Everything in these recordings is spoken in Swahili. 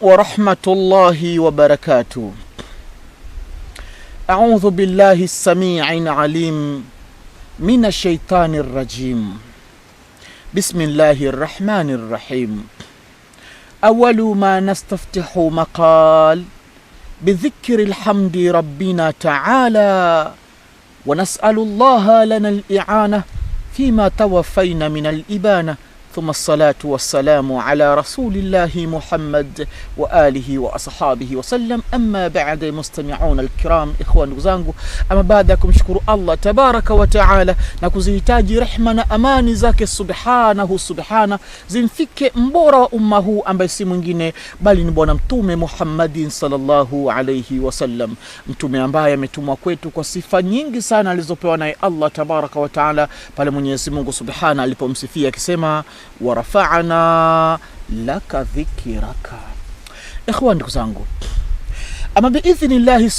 ورحمة الله وبركاته. أعوذ بالله السميع العليم من الشيطان الرجيم. بسم الله الرحمن الرحيم. أول ما نستفتح مقال بذكر الحمد ربنا تعالى، ونسأل الله لنا الإعانة فيما توفينا من الإبانة، ثم الصلاة والسلام على رسول الله محمد وآله وأصحابه وسلم. أما بعد، مستمعون الكرام، إخوان zangu, ama baada ya kumshukuru Allah tabaraka wa taala na kuzihitaji rehma na amani zake subhana zimfike mbora wa umma huu ambaye si mwingine bali ni bwana mtume Muhammadin sallallahu alayhi wasallam, mtume ambaye ametumwa kwetu kwa sifa nyingi sana alizopewa naye Allah tabaraka wa taala pale Mwenyezi Mungu subhana alipomsifia akisema warafa'na laka dhikraka. Ikhwan zangu, ama biidhnillahi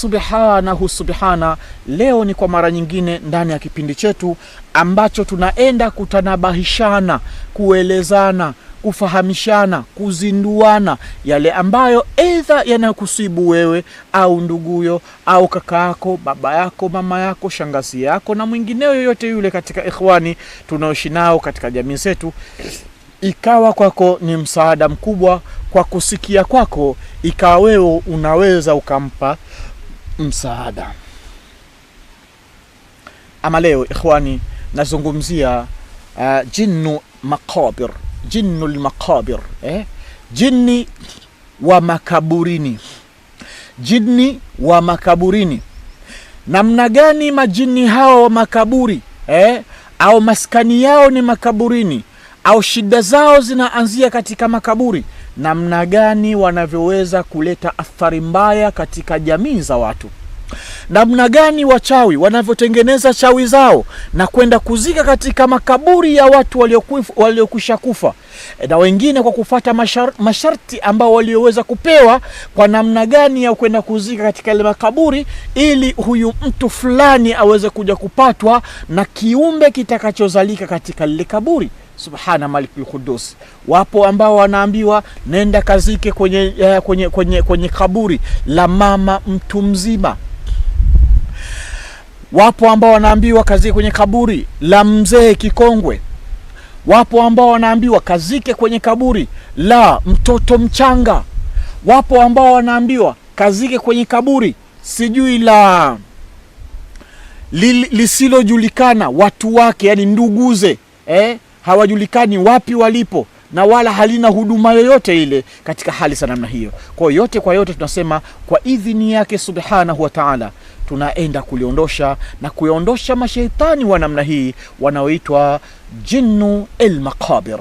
subhana, leo ni kwa mara nyingine ndani ya kipindi chetu ambacho tunaenda kutanabahishana, kuelezana, kufahamishana, kuzinduana yale ambayo aidha yanakusibu wewe au nduguyo au kaka yako, baba yako, mama yako, shangazi yako na mwingineo yoyote yule katika ikhwani tunaoishi nao katika jamii zetu. Ikawa kwako ni msaada mkubwa, kwa kusikia kwako ikawa wewe unaweza ukampa msaada. Ama leo ikhwani nazungumzia jinnu maqabir, jinnul maqabir, jini wa makaburini. Jini wa makaburini. Namna gani majini hao wa makaburi au maskani yao ni makaburini, au shida zao zinaanzia katika makaburi, namna gani wanavyoweza kuleta athari mbaya katika jamii za watu, namna gani wachawi wanavyotengeneza chawi zao na kwenda kuzika katika makaburi ya watu waliokwisha kufa, na wengine kwa kufuata masharti ambao walioweza kupewa, kwa namna gani ya kwenda kuzika katika ile makaburi ili huyu mtu fulani aweze kuja kupatwa na kiumbe kitakachozalika katika lile kaburi. Subhana malikul Qudus. Wapo ambao wanaambiwa nenda kazike kwenye kaburi la mama mtu mzima. Wapo ambao wanaambiwa kazike kwenye kaburi la mzee kikongwe. Wapo ambao wanaambiwa kazike kwenye kaburi la mtoto mchanga. Wapo ambao wanaambiwa kazike kwenye kaburi sijui la lisilojulikana watu wake, yani nduguze, hawajulikani wapi walipo na wala halina huduma yoyote ile katika hali sana namna hiyo. Kwa yote tunasema kwa idhini yake subhanahu wa ta'ala tunaenda kuliondosha na kuondosha mashaitani wa namna hii wanaoitwa jinnu al-maqabir.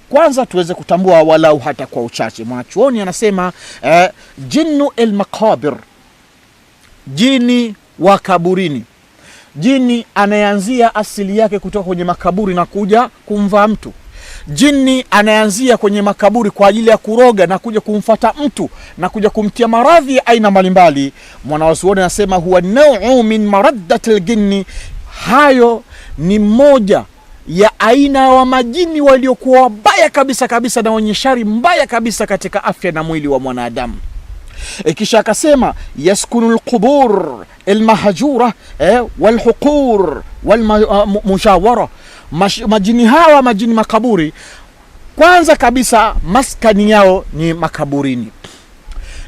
Kwanza tuweze kutambua walau hata kwa uchache. Mwanachuoni anasema jinnu al-maqabir, jini wa kaburini. Jini anayeanzia asili yake kutoka kwenye makaburi na kuja kumvaa mtu. Jini anayeanzia kwenye makaburi kwa ajili ya kuroga na kuja kumfata mtu na kuja kumtia maradhi aina mbalimbali. Mwanazuoni anasema huwa nau'u min maraddatil jinni, hayo ni moja ya aina wa majini waliokuwa wabaya kabisa na wenye shari mbaya kabisa katika afya na mwili wa mwanadamu. Kisha akasema yaskunul qubur almahjura walhuqur walmushawara. Majini hawa, majini makaburi, kwanza kabisa maskani yao ni makaburini.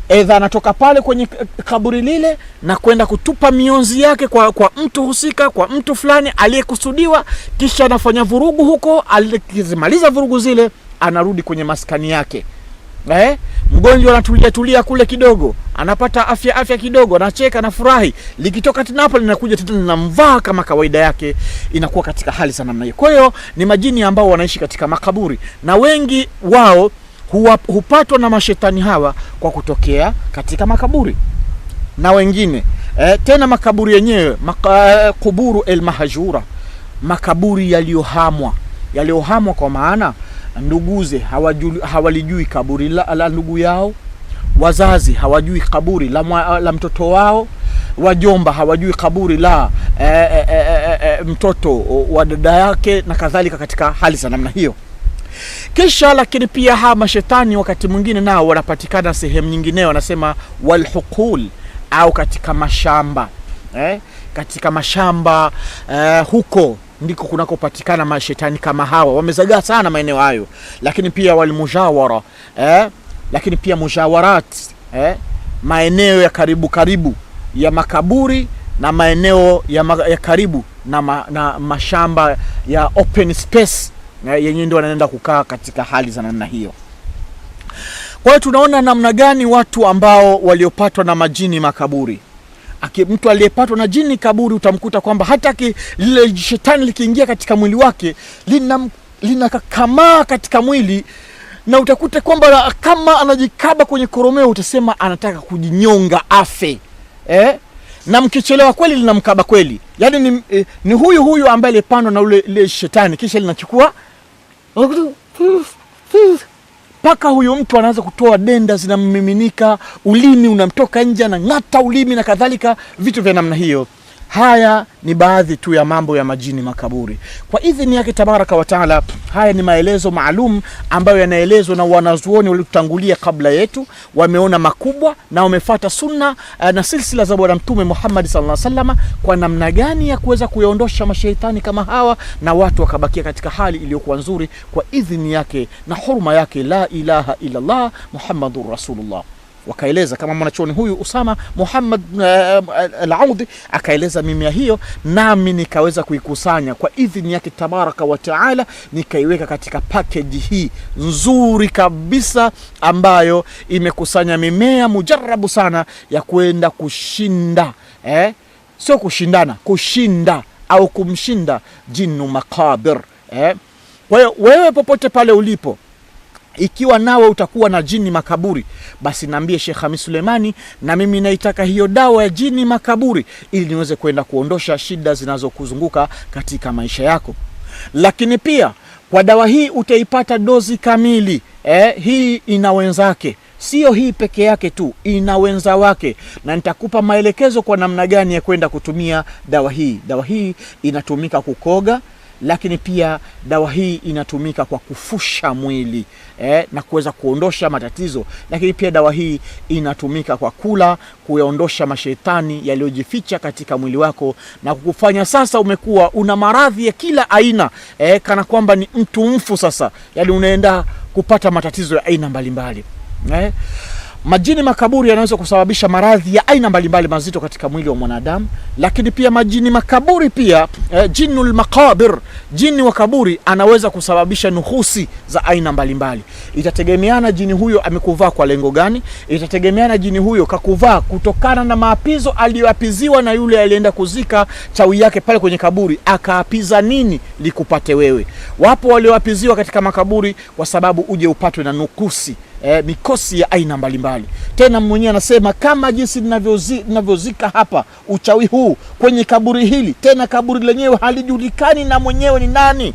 Aidha anatoka pale kwenye kaburi lile na kwenda kutupa mionzi yake kwa mtu husika, kwa mtu fulani aliyekusudiwa, kisha anafanya vurugu huko. Alikimaliza vurugu zile anarudi kwenye maskani yake. Mgonjwa anatulia kule kidogo, anapata afya kidogo, anacheka na furahi. Likitoka tena hapo linakuja tena linamvaa kama kawaida yake, inakuwa katika hali sana namna hiyo. Kwa hiyo ni majini ambao wanaishi katika makaburi, na wengi wao hupatwa na mashetani hawa kwa kutokea katika makaburi. Na wengine tena makaburi yenyewe kuburu al-mahjura, makaburi yaliyohamwa kwa maana nduguze hawalijui kaburi la ndugu yao, wazazi hawajui kaburi la mtoto wao, wajomba hawajui kaburi la mtoto wa dada yake na kadhalika, katika hali za namna hiyo. Kisha lakini pia hawa mashetani wakati mwingine nao wanapatikana sehemu nyingine, wanasema walhuqul, au katika mashamba. Katika mashamba huko ndiko kunakopatikana mashetani kama hawa, wamezagaa sana maeneo hayo. Lakini pia walmujawara, lakini pia mujawarat, maeneo ya karibu karibu ya makaburi na maeneo ya karibu na mashamba ya open space, yenyewe ndio wanaenda kukaa katika hali za namna hiyo. Kwa hiyo tunaona namna gani watu ambao waliopatwa na majini makaburi. Mtu aliyepatwa na jini kaburi utamkuta kwamba hata lile shetani likiingia katika mwili wake linakakamaa katika mwili, na utakuta kwamba kama anajikaba kwenye koromeo utasema anataka kujinyonga afe. Na mkichelewa kweli linamkaba kweli. Yaani ni huyu ambaye alipandwa na ule shetani, kisha linachukua paka huyo mtu anaanza kutoa denda zinamiminika, ulimi unamtoka nje na ngata ulimi na kadhalika, vitu vya namna hiyo. Haya ni baadhi tu ya mambo ya majini makaburi. Kwa idhini yake tabaraka wa taala, haya ni maelezo maalum ambayo yanaelezwa na wanazuoni waliotangulia kabla yetu, wameona makubwa na wamefuata sunna na silsila za bwana Mtume Muhammad sallallahu alaihi wasallam kwa namna gani ya kuweza kuyaondosha mashaitani kama hawa, na watu wakabakia katika hali iliyokuwa nzuri kwa idhini yake na huruma yake, la ilaha illa Allah Muhammadur Rasulullah. Wakaeleza kama mwanachuoni huyu Usama Muhammad al-Audi akaeleza mimea hiyo, nami nikaweza kuikusanya kwa idhini yake tabaraka wa taala, nikaiweka katika package hii nzuri kabisa ambayo imekusanya mimea mujarabu sana ya kwenda kushinda, sio kushindana, kushinda au kumshinda jinnu makabir. Kwa hiyo wewe popote pale ulipo, ikiwa nawe utakuwa na jini makaburi, basi naambie Sheikh Khamis Suleimani, na mimi naitaka hiyo dawa ya jini makaburi ili niweze kwenda kuondosha shida zinazokuzunguka katika maisha yako. Lakini pia kwa dawa hii utaipata dozi kamili. Hii ina wenzake, sio hii peke yake tu, ina wenza wake, na nitakupa maelekezo kwa namna gani ya kwenda kutumia dawa hii. Dawa hii inatumika kukoga, lakini pia dawa hii inatumika kwa kufusha mwili na kuweza kuondosha matatizo. Lakini pia dawa hii inatumika kwa kula, kuyaondosha mashetani yaliyojificha katika mwili wako na kukufanya sasa umekuwa una maradhi ya kila aina, kana kwamba ni mtu mfu sasa, yani unaenda kupata matatizo ya aina mbalimbali. Majini makaburi yanaweza kusababisha maradhi ya aina mbalimbali mazito katika mwili wa mwanadamu. Lakini pia majini makaburi pia, jinnul makabir, jini wa kaburi anaweza kusababisha nuhusi za aina mbalimbali. Itategemeana jini huyo amekuvaa kwa lengo gani, itategemeana jini huyo kakuvaa kutokana na maapizo aliyoapiziwa na yule alienda kuzika chawi yake pale kwenye kaburi, akaapiza nini likupate wewe. Wapo walioapiziwa katika makaburi kwa sababu uje upatwe na nukusi, mikosi ya aina mbalimbali. Tena mwenyewe anasema kama jinsi ninavyozika hapa uchawi huu kwenye kaburi hili, tena kaburi lenyewe halijulikani na mwenyewe ni nani,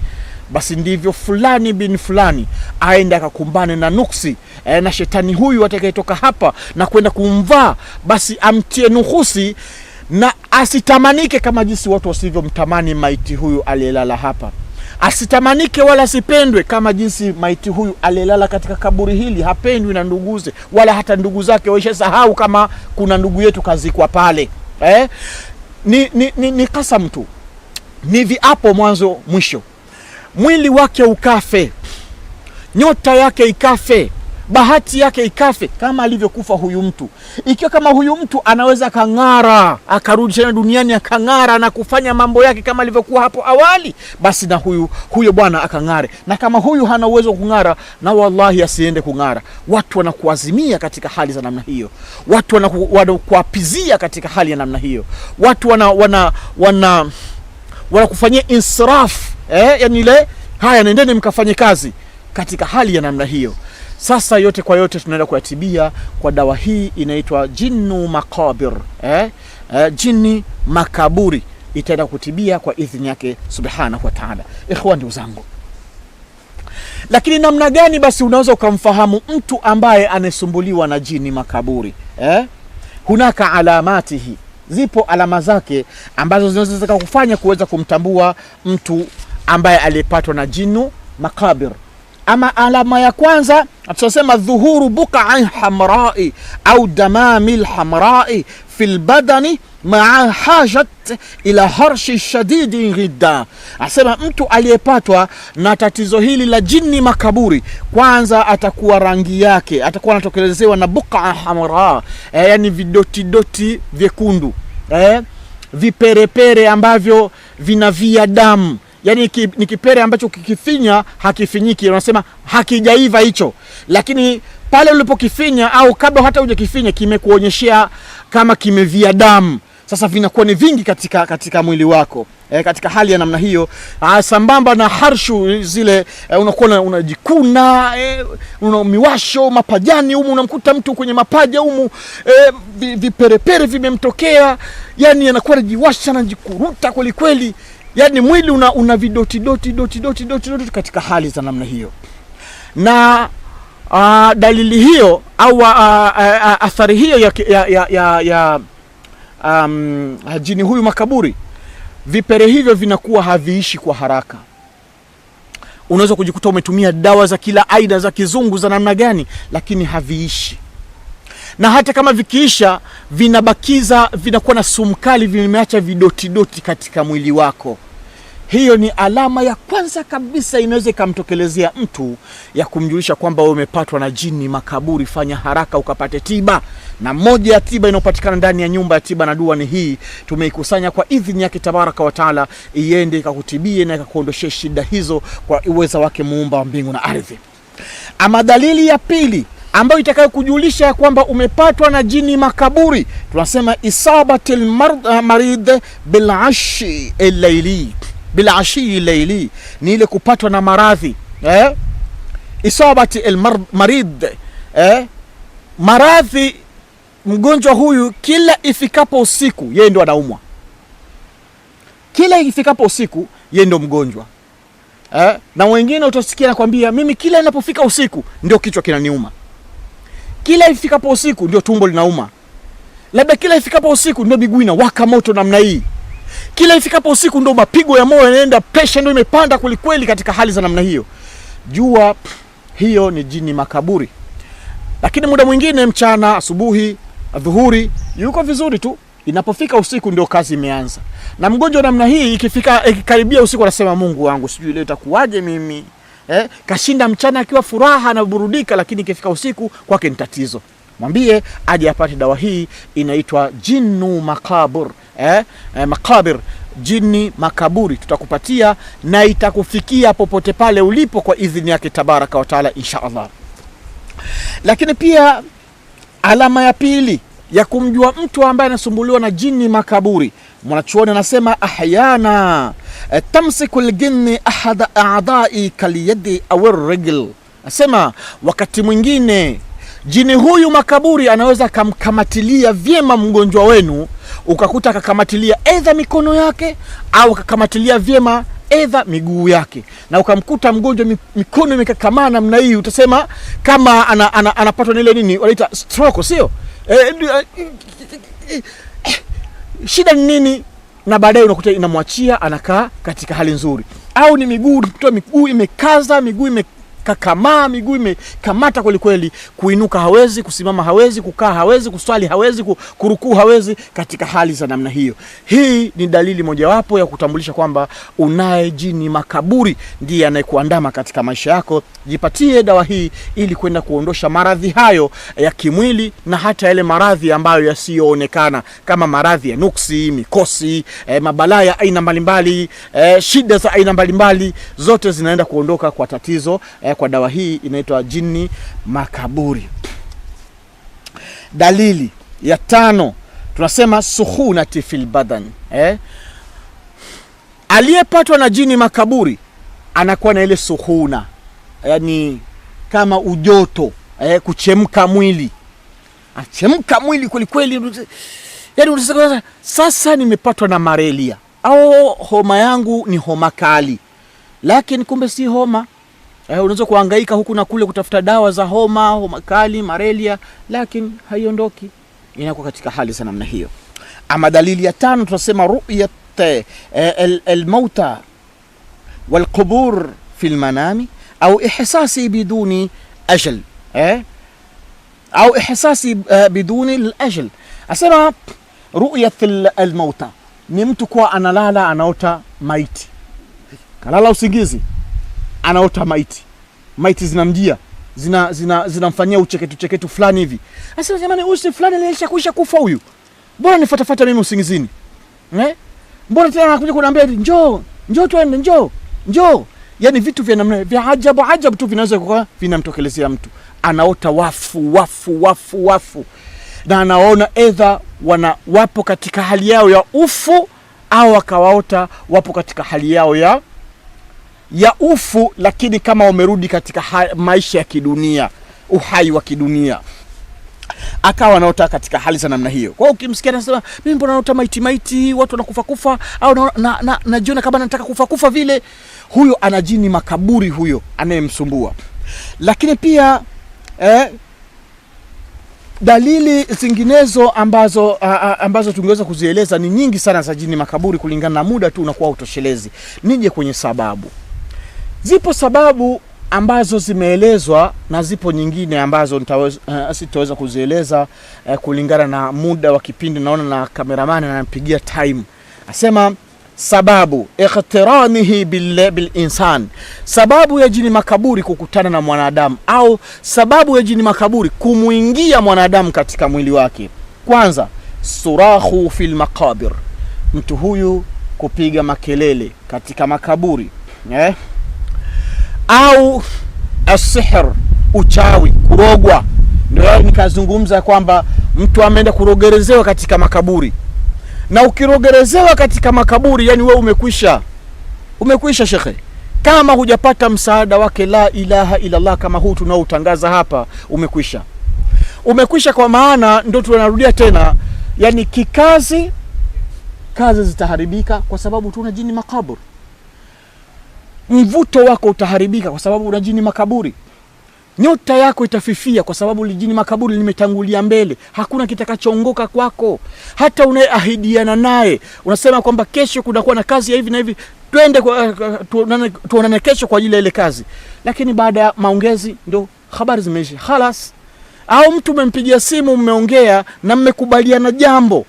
basi ndivyo fulani bin fulani aende akakumbane na nuksi, na shetani huyu atakayetoka hapa na kwenda kumvaa, basi amtie nuhusi na asitamanike kama jinsi watu wasivyomtamani maiti huyu aliyelala hapa. Asitamanike wala asipendwe kama jinsi maiti huyu alilala katika kaburi hili, hapendwi na nduguze wala hata ndugu zake waishasahau kama kuna ndugu yetu kazikwa pale. Ni kasam tu, ni viapo mwanzo mwisho. Mwili wake ukafe, nyota yake ikafe, bahati yake ikafe kama alivyokufa huyu mtu. Ikiwa kama huyu mtu anaweza kang'ara, akarudi tena duniani akang'ara na kufanya mambo yake kama alivyokuwa hapo awali, basi na huyo bwana akang'are. Na kama huyu hana uwezo kung'ara, na wallahi asiende kung'ara. Watu wanakuazimia katika hali za namna hiyo, watu wanakuapizia katika hali ya namna hiyo, watu wanakufanyia insiraf, yani ile haya nendeni mkafanye kazi katika hali ya namna hiyo. Sasa yote kwa yote tunaenda kuyatibia kwa dawa hii inaitwa jinnu makabir, jini makaburi, itaenda kutibia kwa idhini yake subhanahu wa ta'ala. Ikhwani zangu, lakini namna gani basi unaweza ukamfahamu mtu ambaye anasumbuliwa na jini makaburi? Hunaka alamatihi, zipo alama zake ambazo zinaweza kufanya kuweza kumtambua mtu ambaye alipatwa na jinnu makabir. Ama alama ya kwanza tunasema dhuhuru buqa'in hamra'i au damamil hamra'i fil badani ma'a hajat ila harshi shadidi ghidda. Asema mtu aliyepatwa na tatizo hili la jini makaburi, kwanza atakuwa rangi yake, atakuwa anatokelezewa na buqa hamra, yani vidoti doti vyekundu, viperepere ambavyo vinavia damu. Yani ni kipere ambacho kikifinya hakifinyiki, unasema hakijaiva hicho, lakini pale ulipokifinya au kabla hata hujakifinya kimekuonyeshea kama kimevia damu. Sasa vinakuwa ni vingi katika mwili wako. Katika hali ya namna hiyo, sambamba na harshu zile, unakuwa unajikuna, una miwasho mapajani humu, unamkuta mtu kwenye mapaja humu, viperepere vimemtokea, yani anakuwa anajiwasha, anajikuruta kweli kweli, yani mwili una vidoti doti katika hali za namna hiyo. Na dalili hiyo au athari hiyo ya jini huyu makaburi, vipere hivyo vinakuwa haviishi kwa haraka. Unaweza kujikuta umetumia dawa za kila aina za kizungu za namna gani, lakini haviishi. Na hata kama vikiisha, vinakuwa na sumkali, vimeacha vidoti katika mwili wako. Hiyo ni alama ya kwanza kabisa inaweza ikamtokelezea mtu ya kumjulisha kwamba wewe umepatwa na jini makaburi. Fanya haraka ukapate tiba. Na moja ya tiba inayopatikana ndani ya nyumba ya tiba na dua ni hii, tumeikusanya kwa idhini yake tabaraka wa taala, iende ikakutibie na ikakuondoshe shida hizo kwa uweza wake muumba wa mbingu na ardhi. Ama dalili ya pili ambayo itakayokujulisha kwamba umepatwa na jini makaburi, tunasema isabatil marid bil ashi al-layli. Bil ashi al-layli ni ile kupatwa na maradhi, isabati al-marid, maradhi. Mgonjwa huyu kila ifikapo usiku yeye ndo anaumwa, kila ifikapo usiku yeye ndo mgonjwa. Na wengine utasikia nakwambia, mimi kila inapofika usiku ndio kichwa kinaniuma, kila ifikapo usiku ndio tumbo linauma, labda kila ifikapo usiku ndio miguu inawaka moto namna hii, kila ifikapo usiku ndio mapigo ya moyo yanaenda, pressure ndio imepanda kweli katika hali za namna hiyo. Jua hiyo ni jini makaburi. Lakini muda mwingine mchana, asubuhi, dhuhuri yuko vizuri tu, inapofika usiku ndio kazi imeanza. Na mgonjwa namna hii ikikaribia usiku anasema, Mungu wangu sijui leo itakuwaje mimi. Kashinda mchana akiwa furaha na burudika, lakini ikifika usiku kwake ni tatizo. Mwambie aje apate dawa hii, inaitwa jinnu makabur. Makabir, jini makaburi, tutakupatia na itakufikia popote pale ulipo kwa idhini yake tabaraka wa taala, insha Allah. Lakini pia alama ya pili ya kumjua mtu ambaye anasumbuliwa na jini makaburi, mwanachuoni anasema ahyana tamsiku aljinni ahada a'dha'i kaliyadi aw ar-rijl. Asema wakati mwingine jini huyu makaburi anaweza kamkamatilia vyema mgonjwa wenu, ukakuta akakamatilia aidha mikono yake au akakamatilia vyema aidha miguu yake, na ukamkuta mgonjwa mikono imekakamana namna hii, utasema kama anapatwa na ile nini wanaita stroke, sio? Shida ni nini? Na baadaye unakuta inamwachia, anakaa katika hali nzuri. Au ni miguu imekaza, miguu imekakamaa, miguu imekamata kweli kweli, kuinuka hawezi, kusimama hawezi, kukaa hawezi, kuswali hawezi, kurukuu hawezi, katika hali za namna hiyo. Hii ni dalili mojawapo ya kutambulisha kwamba unaye jini makaburi, ndiye anayekuandama katika maisha yako. Jipatie dawa hii ili kwenda kuondosha maradhi hayo ya kimwili na hata yale maradhi ambayo yasiyoonekana, kama maradhi ya nuksi, mikosi, mabalaa ya aina mbalimbali, shida za aina mbalimbali, zote zinaenda kuondoka kwa tatizo kwa dawa hii inaitwa jini makaburi. Dalili ya tano tunasema sukhunati fil badan. Aliyepatwa na jini makaburi anakuwa na ile sukhuna, yani kama ujoto, kuchemka mwili, achemka mwili kweli kweli, yani unasema sasa nimepatwa na malaria au homa yangu ni homa kali, lakini kumbe si homa. Unaweza kuhangaika huku na kule kutafuta dawa za homa kali, malaria, lakini haiondoki, inakuwa katika hali za namna hiyo. Ama dalili ya tano tunasema ru'yat al-mauta wal-qubur fil manami au ihsasi biduni ajal, au ihsasi biduni al-ajal. Asema ru'yat al-mauta ni mtu kwa analala anaota maiti, kalala usingizi anaota maiti, maiti zinamjia zinamfanyia ucheketu fulani hivi. Asema jamani, usi fulani alishakuisha kufa huyu, mbona nifuatafuata mimi usingizini? Mbona tena anakuja kuniambia njoo twende, njoo. Yani vitu vya namna vya ajabu tu vinaweza kuwa vinamtokelezea mtu, anaota wafu na anaona edha wapo katika hali yao ya ufu, au akawaota wapo katika hali yao ya ufu, lakini kama wamerudi katika maisha ya kidunia, uhai wa kidunia, akawa anaota katika hali za namna hiyo. Kwa hiyo ukimsikia anasema mimi mbona naota maiti, watu wanakufa au najiona kama nataka kufa vile, huyo ana jini makaburi, huyo anayemsumbua. Lakini pia dalili zinginezo ambazo tungeweza kuzieleza ni nyingi sana za jini makaburi, kulingana na muda tu unakuwa utoshelezi. Nije kwenye sababu. Zipo sababu ambazo zimeelezwa na zipo nyingine ambazo sitaweza kuzieleza kulingana na muda wa kipindi. Naona na kameramani anampigia time. Asema sababu iqtiranihi bil insan, sababu ya jini makaburi kukutana na mwanadamu, au sababu ya jini makaburi kumuingia mwanadamu katika mwili wake. Kwanza, surahu fil maqabir, mtu huyu kupiga makelele katika makaburi, au asihr, uchawi, kurogwa. Ndio nikazungumza kwamba mtu ameenda kurogerezewa katika makaburi, na ukirogerezewa katika makaburi, yani wewe umekwisha shekhe, kama hujapata msaada wake la ilaha illa Allah kama huu tunaoutangaza hapa, umekwisha. Kwa maana ndio tunarudia tena, yani kazi zitaharibika kwa sababu tuna jini makaburi. Mvuto wako utaharibika kwa sababu una jini makaburi. Nyota yako itafifia kwa sababu jini makaburi limetangulia mbele. Hakuna kitakachoongoka kwako. Hata unayeahidiana naye, unasema kwamba kesho kunakuwa na kazi ya hivi na hivi, twende tuonane kesho kwa ajili ya ile kazi, lakini baada ya maongezi ndio habari zimeisha khalas. Au mtu umempigia simu, mmeongea na mmekubaliana jambo,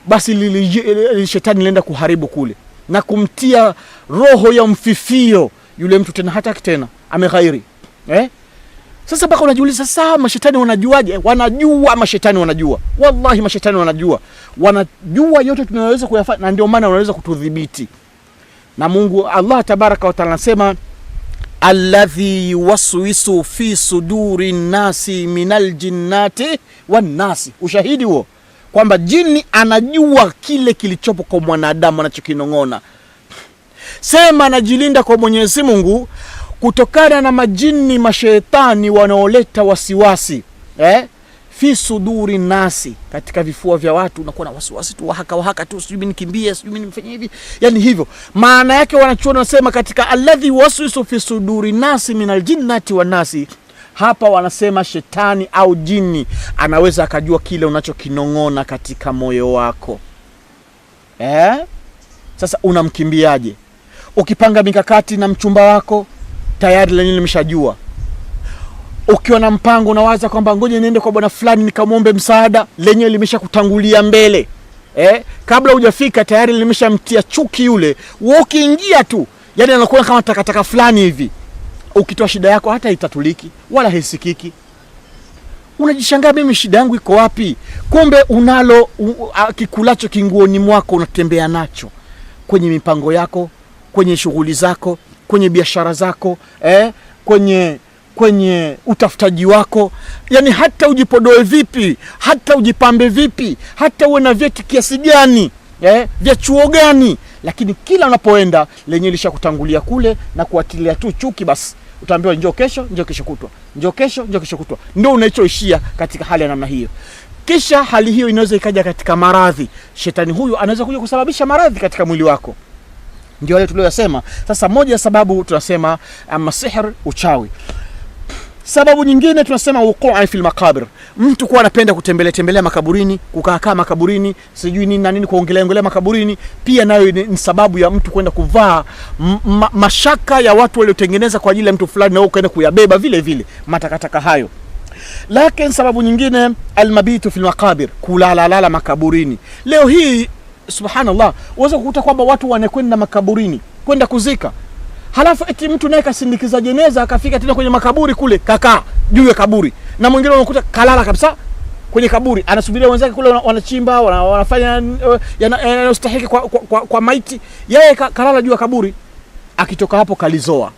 basi lile shetani lenda kuharibu kule na kumtia roho ya mfifio yule mtu, tena hataki tena, ameghairi. Sasa baka unajiuliza, sasa mashetani wanajuaje? Wanajua, mashetani wanajua. Wallahi mashetani wanajua yote tunayoweza kuyafanya, na ndio maana wanaweza kutudhibiti. Na Mungu Allah tabaraka wa taala anasema alladhi yuwaswisu fi suduri nasi minal jinnati wan nasi. Ushahidi huo kwamba jini anajua kile kilichopo kwa mwanadamu anachokinong'ona. Sema anajilinda kwa Mwenyezi Mungu kutokana na majini mashetani wanaoleta wasiwasi. Fi suduri nasi, katika vifua vya watu unakuwa na wasiwasi tu, wahaka tu, sijui nikimbie, sijui nifanye hivi, yani hivyo. Maana yake wanachuoni wanasema katika alladhi waswisu fi suduri nasi minal jinnati wan nasi, hapa wanasema shetani au jini anaweza akajua kile unachokinong'ona katika moyo wako. Sasa unamkimbiaje? Ukipanga mikakati na mchumba wako, tayari lenyewe limeshajua. Ukiwa na mpango unawaza kwamba ngoja niende kwa bwana fulani nikamwombe msaada, lenyewe limeshakutangulia mbele. Kabla hujafika tayari limeshamtia chuki yule. Ukiingia tu, yani anakuwa kama takataka fulani hivi. Ukitoa shida yako hata itatuliki wala hisikiki. Unajishangaa, mimi shida yangu iko wapi? Kumbe unalo kikulacho kinguoni mwako, unatembea nacho kwenye mipango yako, kwenye shughuli zako, kwenye biashara zako, kwenye utafutaji wako. Yani hata ujipodoe vipi, hata ujipambe vipi, hata uwe na vyeti kiasi gani, vya chuo gani, lakini kila unapoenda lenyewe lishakutangulia kule na kuatilia tu chuki. Basi utaambiwa njoo kesho kutwa, njoo kesho kutwa. Ndio unachoishia katika hali ya namna hiyo. Kisha hali hiyo inaweza ikaja katika maradhi. Shetani huyu anaweza kuja kusababisha maradhi katika mwili wako. Ndio wale tuliyosema. Sasa moja ya sababu tunasema sihr, uchawi. Sababu nyingine tunasema wuqu'i fil maqabir, mtu kuwa anapenda kutembelea makaburini, kukaa makaburini, sijui nini na nini, kuongelea makaburini, pia nayo ni sababu ya mtu kwenda kuvaa mashaka ya watu waliotengeneza kwa ajili ya mtu fulani, na wewe kwenda kuyabeba vile vile matakataka hayo. Lakini sababu nyingine almabitu fil maqabir, kulala makaburini. Leo hii subhanallah, unaweza kukuta kwamba watu wanakwenda makaburini kwenda kuzika, halafu eti mtu naye kasindikiza jeneza akafika tena kwenye makaburi kule, kakaa juu ya kaburi, na mwingine unakuta kalala kabisa kwenye kaburi, anasubiria wenzake kule wanachimba, wanafanya yanayostahili kwa maiti, yeye kalala juu ya kaburi. Akitoka hapo kalizoa,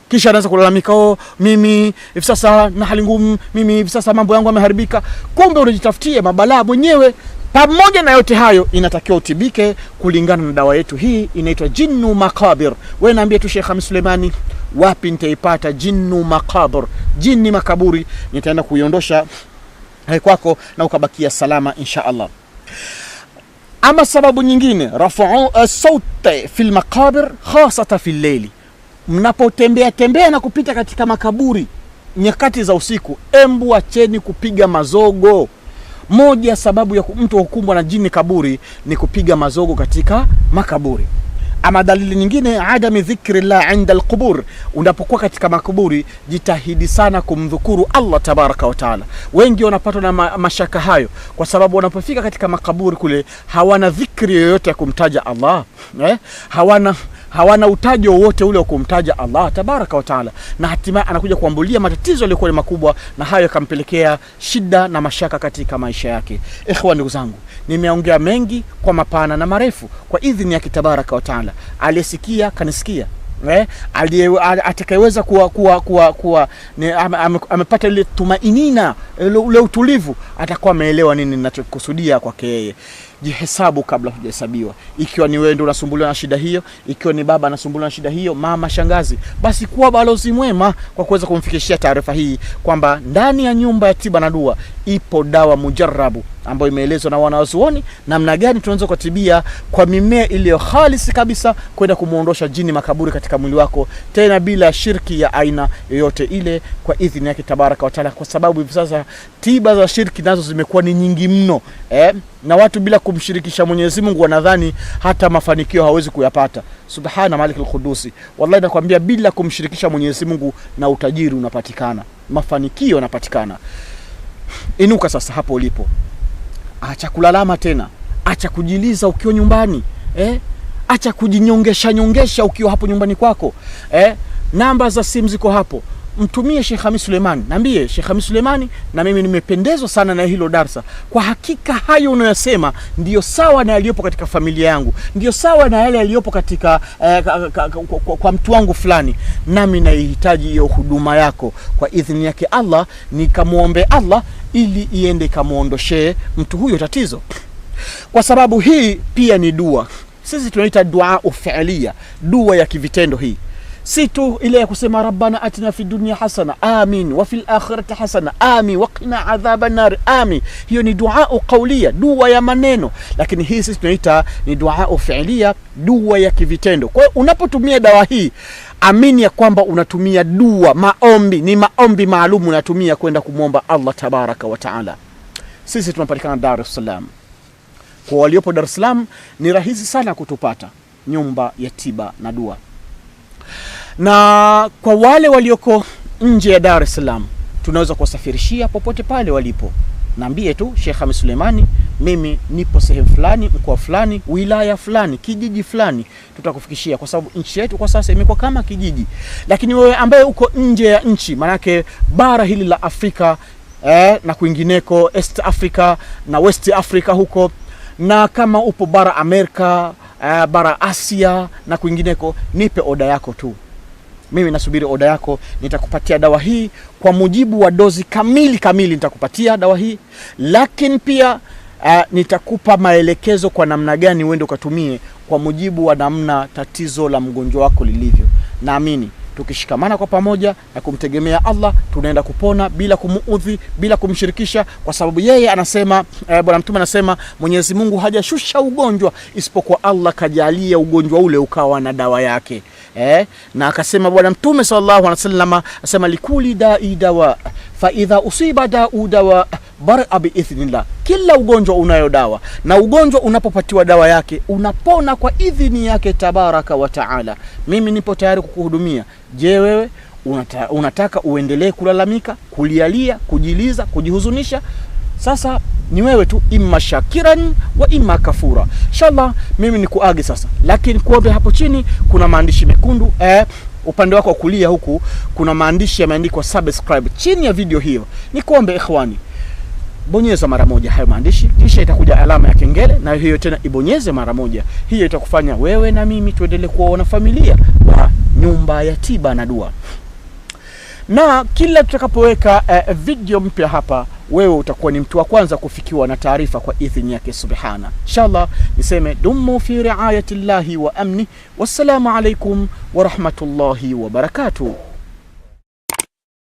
kisha anaanza kulalamika, mimi hivi sasa na hali ngumu, mimi hivi sasa mambo yangu yameharibika. Kumbe unajitafutia mabalaa mwenyewe. Pamoja na yote hayo, inatakiwa utibike kulingana na dawa yetu hii, inaitwa jinnu makabir. Wewe naambia tu Sheikh Khamis Suleimani, wapi nitaipata jinnu makabir, jini makaburi? Nitaenda kuiondosha kwako na ukabakia salama insha Allah. Ama sababu nyingine, rafa'u as-sawt fil maqabir khasatan fil layli, mnapotembea na kupita katika makaburi nyakati za usiku, embu acheni kupiga mazogo. Moja sababu ya mtu hukumbwa na jini kaburi ni kupiga mazogo katika makaburi. Ama dalili nyingine, adami dhikrillah inda alqubur, unapokuwa katika makaburi jitahidi sana kumdhukuru Allah tabaraka wa taala. Wengi wanapatwa na mashaka hayo kwa sababu wanapofika katika makaburi kule hawana dhikri yoyote ya kumtaja Allah, hawana utaji wowote ule wa kumtaja Allah tabaraka wa taala, na hatimaye anakuja kuambulia matatizo yaliyokuwa makubwa, na hayo yakampelekea shida na mashaka katika maisha yake. Ikhwan, ndugu zangu, nimeongea mengi kwa mapana na marefu kwa idhini ya kitabaraka wa taala. Aliyesikia kanisikia, atakayeweza kuwa amepata ile tumainina, ule utulivu, atakuwa ameelewa nini ninachokusudia kwake yeye. Jihesabu kabla hujahesabiwa. Ikiwa ni wewe ndio unasumbuliwa na shida hiyo, ikiwa ni baba anasumbuliwa na shida hiyo, mama, shangazi, basi kuwa balozi mwema kwa kuweza kumfikishia taarifa hii kwamba ndani ya nyumba ya tiba na dua ipo dawa mujarrabu ambayo imeelezwa na wanazuoni namna gani tunaweza kutibia kwa mimea iliyo halisi kabisa kwenda kumuondosha jini makaburi katika mwili wako, tena bila shirki ya aina yoyote ile, kwa idhini yake tabaraka wa taala. Kwa sababu hivi sasa tiba za shirki nazo zimekuwa ni nyingi mno, na watu bila kumshirikisha Mwenyezi Mungu wanadhani hata mafanikio hawezi kuyapata. Subhana Malikul Qudusi, wallahi nakwambia, bila kumshirikisha Mwenyezi Mungu na utajiri unapatikana, mafanikio yanapatikana. Inuka sasa hapo ulipo, acha kulalama tena, acha kujiliza ukiwa nyumbani, acha kujinyongesha ukiwa hapo nyumbani kwako. Namba za simu ziko hapo, mtumie Sheikh Khamis Suleimani, naambie Sheikh Khamis Suleimani, na mimi nimependezwa sana na hilo darasa. Kwa hakika hayo unayosema ndio sawa na yaliyopo katika familia yangu, ndio sawa na yale yaliyopo katika kwa mtu wangu fulani, nami nahitaji hiyo huduma yako. Kwa idhini yake Allah nikamuombe Allah ili iende kamuondoshee mtu huyo tatizo. Kwa sababu hii pia ni dua. Sisi tunaita dua fi'liya, dua ya kivitendo hii. Si tu ile ya kusema rabbana atina fi dunya hasana amin wa fil akhirati hasana amin wa qina adhaban nar amin. Hiyo ni dua qawliya, dua ya maneno, lakini hii sisi tunaita ni dua fi'liya, dua ya kivitendo. Kwa hiyo unapotumia dawa hii, amini ya kwamba unatumia dua, maombi, ni maombi maalum unatumia kwenda kumwomba Allah tabaraka wa taala. Sisi tunapatikana Dar es Salaam. Kwa waliopo Dar es Salaam ni rahisi sana kutupata, nyumba ya tiba na dua. Na kwa wale walioko nje ya Dar es Salaam, tunaweza kuwasafirishia popote pale walipo. Naambie tu Sheikh Khamis Suleimani, mimi nipo sehemu fulani, mkoa fulani, wilaya fulani, kijiji fulani, tutakufikishia, kwa sababu nchi yetu kwa sasa imekuwa kama kijiji. Lakini wewe ambaye uko nje ya nchi, manake bara hili la Afrika na kwingineko, East Africa na West Africa huko, na kama upo bara Amerika, bara Asia na kwingineko, nipe oda yako tu. Mimi nasubiri oda yako, nitakupatia dawa hii kwa mujibu wa dozi kamili nitakupatia dawa hii, lakini pia nitakupa maelekezo kwa namna gani uende ukatumie kwa mujibu wa namna tatizo la mgonjwa wako lilivyo. Naamini tukishikamana kwa pamoja na kumtegemea Allah, tunaenda kupona bila kumuudhi, bila kumshirikisha, kwa sababu yeye anasema, Bwana Mtume anasema, Mwenyezi Mungu hajashusha ugonjwa isipokuwa Allah kajalia ugonjwa ule ukawa na dawa yake. Na akasema bwana Mtume sallallahu alaihi wasallam asema likuli da'i dawa fa idha usiba da'u dawa bar'a bi idhnillah, kila ugonjwa unayo dawa, na ugonjwa unapopatiwa dawa yake unapona kwa idhini yake tabaraka wa taala. Mimi nipo tayari kukuhudumia. Je, wewe unataka uendelee kulalamika, kulialia, kujiliza, kujihuzunisha? Sasa ni wewe tu, imma shakiran wa imma kafura. Inshallah mimi nikuage sasa, lakini kuombe hapo chini kuna maandishi mekundu upande wako kulia huku kuna maandishi yameandikwa subscribe chini ya video hiyo. Nikuombe ikhwani, bonyeza mara moja hayo maandishi, kisha itakuja alama ya kengele, na hiyo tena ibonyeze mara moja. Hiyo itakufanya wewe na mimi tuendelee kuwa familia wa nyumba ya tiba na dua, na kila tutakapoweka video mpya hapa, wewe utakuwa ni mtu wa kwanza kufikiwa na taarifa kwa idhini yake subhana. Inshallah niseme dumu fi riayati llahi wa amni. Wassalamu alaikum wa rahmatullahi wa barakatuh.